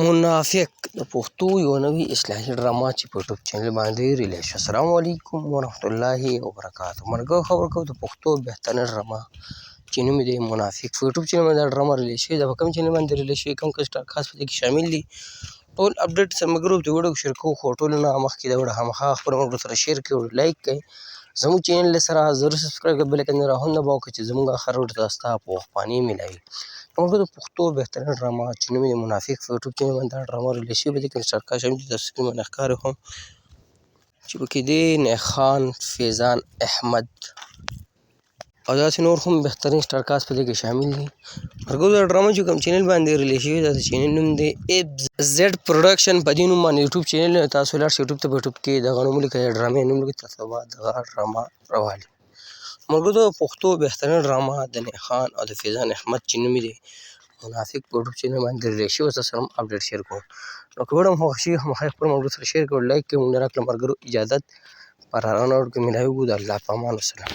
منافق د پښتو یو نوې اصلاحي ډرامه چې په یوټیوب چینل باندې ریلیز شوه. السلام علیکم ورحمت الله وبرکاته. مرګه خبر کوو د پښتو بهترینه ډرامه چې نوم یې دی منافق. په یوټیوب چینل باندې دا ډرامه ریلیز شوې ده. په کوم چینل باندې ریلیز شوې، کوم کسټار خاص په دې کې شامل دي، ټول اپډیټ سره ملګرو د ویډیو شیر کوو. خو ټولو نه مخکې دا ویډیو خامخا خپلو ملګرو سره شیر کړئ، لایک کړئ، زموږ چینل سره ضرور سبسکرایب کړئ، بل ایکن یې راهم نه وکړئ چې زموږ هر ویډیو تاسو ته په وخت میلاوي. موږ د پښتو بهترینه ډرامه چې نوم یې منافق په یوټیوب چینل باندې دا ډرامه ریلیز شوې. په دې کې سرکار شامل دي، تاسو سکرین باندې ښکاري هم چې پکې دی نیخان، فیضان احمد او داسې نور هم بهترین سټار کاست په دې کې شامل دي. مرګو دا ډرامه چې کوم چینل باندې ریلیز شوې ده، د چینل نوم دی زیډ پروډکشن. په دې نوم باندې یوټیوب چینل تاسو لاړ شئ یوټیوب ته، په یوټیوب کې دغه نوم ولیکئ، ډرامې نوم لیکئ، تاسو به دغه ډرامه راوالي. مرګو د پښتو بهترینه ډرامه د نیخان او د فیضان احمد چې نوم یې دی منافق په یوټیوب چینل باندې ریلیز شوی. تاسو سره هم اپډیټ شیر کوم. نو که ویډیو مو خوښ شي خامخا خپلو ملګرو سره شیر کړئ، لایک کړئ. موږ نه راکړه ملګرو اجازت پر هغه نور کې میلاویږو. د الله په امان. وسلام.